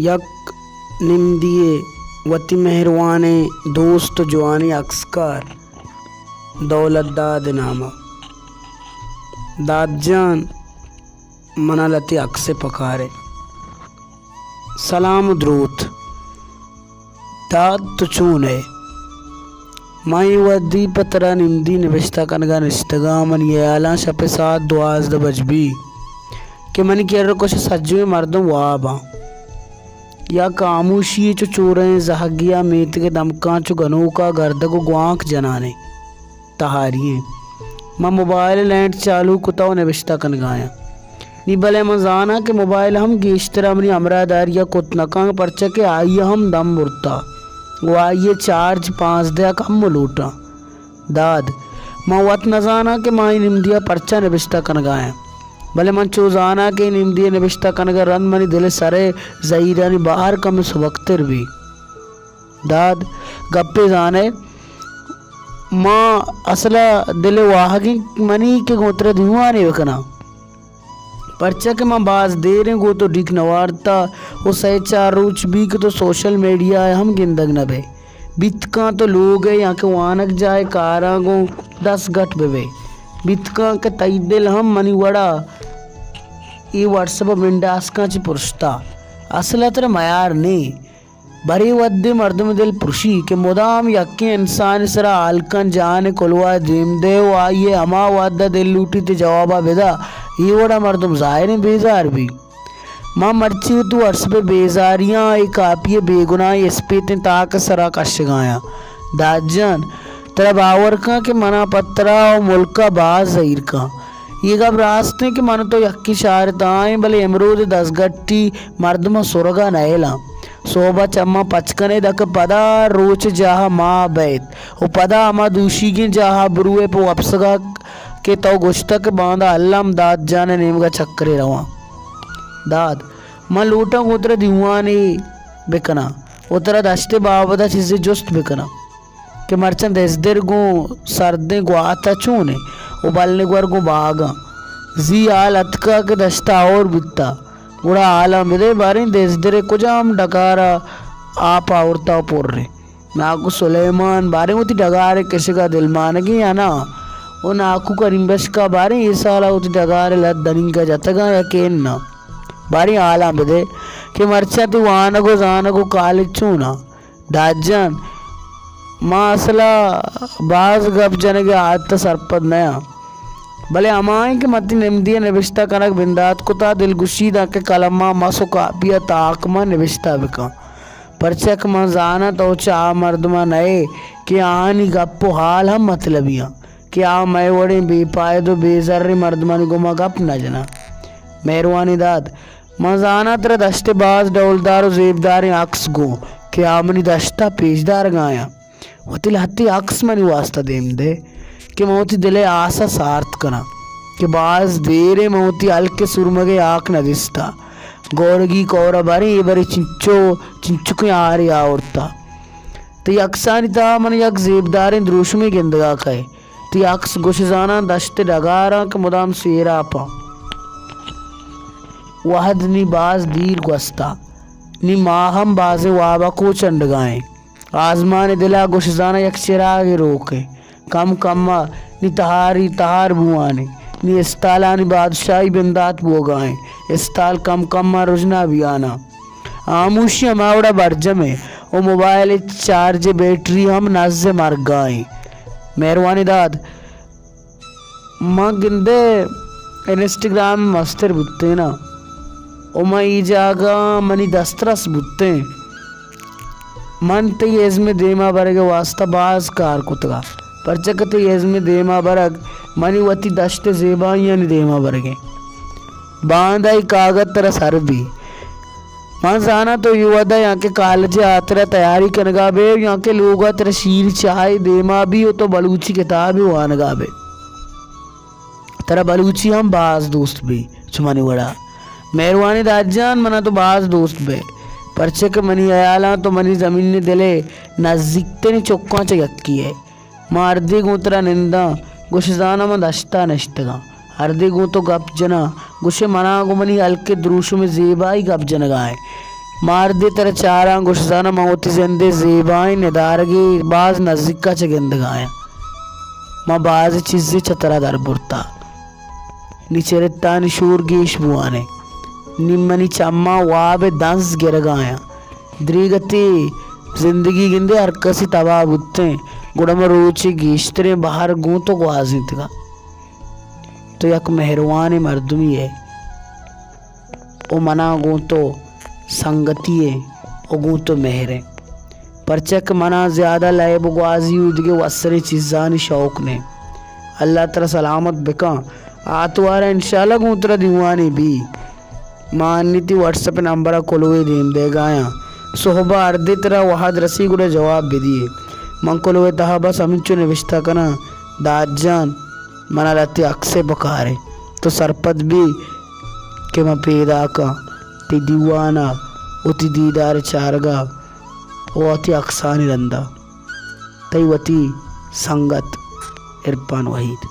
यक निमदिए वती मेहरवाने दोस्त जवानी अक्सकार दौलत दाद नामा दादजान मनालती अक्से पकारे सलाम द्रूत दाद तो चूने माई वदी पतरा निमदी निविश्ता कनगा निश्तगा मन ये आला शपे साथ दुआज द बजबी के मनी केर कुछ सज्जू मर्दों वाबा या कामूशी चो चोरें जहगिया मेत के दमका चो गनों का गर्द को ग्वांक जनाने तहारिये मां मोबाइल लैंड चालू कुताओ निविश्ता कनगाया नी भले मजाना के मोबाइल हम गेश्तरा मनी अमरादारिया कुतनका परचा के आइए हम दम बुरता वो आइए चार्ज 5 दिया कम लूटा दाद मां वत नजाना के माई निमदिया परचा निविश्ता कनगाया भले मन चोजाना के निमदिया निविश्ता कनगा रन मनी दिल सरे जहीरानी बाहर कम सुबक्तिर भी दाद गप्पे जाने माँ असला दिल वाहगी मनी के गोत्र दिहुआ नहीं वकना परचा के माँ बाज दे रहे गो तो डिक नवारता वो सही चार रूच भी के तो सोशल मीडिया है हम गिंदग न बे बितका तो लोग है यहाँ के वानक जाए कारा गो 10 घट बे बितका के तई दिल हम मनी वड़ा ये व्हाट्सएप मिंडास का ची पुरुषता असला तेरे मयार नहीं बरी वद्दे मर्दम दिल पुरुषी के मुदाम यक्के इंसान सरा आलकन जाने कोलवा देम देव आइए अमा वादा दिल लूटी ते जवाबा बेदा ये वड़ा मर्दम जाहिर बेजार भी माँ मर्ची तू अर्स पे बेजारियाँ एक कापिये बेगुनाह इस पे ते ताक सरा कश गाया दाजन तेरा बावर का के मना पत्रा और मुल्का बाज जहीर का ये गब रास्ते के मन तो यक्की शारताएं भले अमरूद 10 गट्टी मर्दमा सुरगा नैला सोबा चम्मा पचकने दक पदा रोच जहा माँ बैत वो पदा अमा दूशी की जहा बुरुए पो अपसगा के तो गुश्तक बांधा अल्लाम दाद जाने नेमगा चक्करे रवा दाद माँ लूटा उतरा दिवानी बिकना उतरा दश्ते बाबदा चीजें जुस्त बिकना के मर्चन देश देर गो सर्दे गो आता चूने उबालने ग्वार गो बागा जी आल अतका के दश्ता और बित्ता उड़ा आला मिले बारी देश देरे कुजाम डकारा आप औरता पोर रे नाकू सुलेमान बारे होती डगारे किसी का दिल मान गई या ना वो नाकू का रिंबश का बारे ये साला होती डगारे लद दनिंग का जतगा या केन ना बारी आला मिले कि मर्चा ती वानगो जानगो काले चूना दाजन माँ असला बाज गप जने के आत सरपद नया भले अमाई के मती निमदिया निविश्ता कनक बिंदात कुता दिलगुशीदा के कलमा मसो कापिया ताकमा निविश्ता बिका परचक मा जाना तो चा मर्दमा नए कि आनी गप्पो हाल हम मतलबिया कि आ मैं वड़े बेपाए दो बेजर्री मर्दमानी गुमा गप न जना मेहरवानी दाद मा जाना तेरा दश्ते बाज डौलदार जेबदार अक्स गो कि आमनी दश्ता पेशदार गाया वतिल हत्ती अक्स मनी वास्ता देम दे कि मोती दिले आशा सार्थ कना कि बाज देरे मोती अलके सुरमगे आक न दिस्ता गोरगी कौरा बारी ये बारी चिंचो के आरे आवरता तो यक्सानिता मन यक जेबदारें द्रुश में गिंदगा कहे तो यक्स गुशजाना दश्ते डगारा के मुदाम सेरा पा वहद नी बाज दीर गुस्ता नी माहम बाजे वाबा को चंडगाएं आजमान दिला गुशजाना यक चिरागे रोके कम कम्मा नी तहारी तहार बुआने नी इस्ताला नी बादशाही बिंदात बोगाएं इस्ताल कम कम्मा रुजना भी आना आमूशी हमावड़ा बरजमे वो मोबाइल चार्ज बैटरी हम नज़े मर गाएं मेहरवानी दाद माँ गिंदे इंस्टाग्राम में मस्तर बुत्ते ना ओ माँ ई जागा मनी दस्तरस बुत्ते मन ते येज में देमा बरगे वास्ता बाज कार कुतगा परचकते येज में देमा बरग मनी वती दश्ते जेबाइयां नि देमा बरगे बांधाई कागज तरह सर भी मां जाना तो युवदा यहाँ के कॉलेज आतरा तैयारी करगा बे यहाँ के लोग तेरा शीर चाय देमा भी हो तो बलूची किताब ही वानगा बे तेरा बलूची हम बाज दोस्त भी चुमानी बड़ा मेहरवानी दाजान मना तो बाज दोस्त बे परचे के मनी आयाला तो मनी जमीन ने दिले नजदीकते ने चौका च यक्की है मारदी गुतरा निंदा गुशजाना में दश्ता नश्तगा हरदी गु तो गप जना गुशे मना गुमनी हल्के द्रुश में जेबाई गप जन गाए मार दे तेरे चारा गुशजाना मौती जिंदे ज़ेबाई निदारगी बाज नज़दीका च गिंद गाया माँ बाज चीज़ें चतरा दर बुरता निचेरता निशूर गीश बुआने निम्मनी चम्मा वाबे दंस गिर गाया द्रीगति जिंदगी गिंदे हरकसी तबाह बुत्ते गुड़म रोची गीश्तरे बाहर गूं तो ग्वाजित का तो यक मेहरवान मर्दमी है ओ मना गूं तो संगति है ओ गूं तो मेहरे परचक मना ज़्यादा लय बगवाजी उदगे वसरे चीज़ानी शौक ने अल्लाह तला सलामत बिका आतवारा इंशाल्लाह गूं तरा दीवानी भी मान्यति व्हाट्सएप नंबर कोलवे देम दे गाया सोहबा अर्धे तरह वहाद रसी गुड़े जवाब भी दिए मंकोलवे तहा बस अमिचो निविष्टा कना दाजान मना लती अक्से बकारे तो सरपत भी के मैं पैदा का ती दीवाना उती दीदार चारगा वो अति अक्सानी रंदा तई वती संगत इरफान वहीद।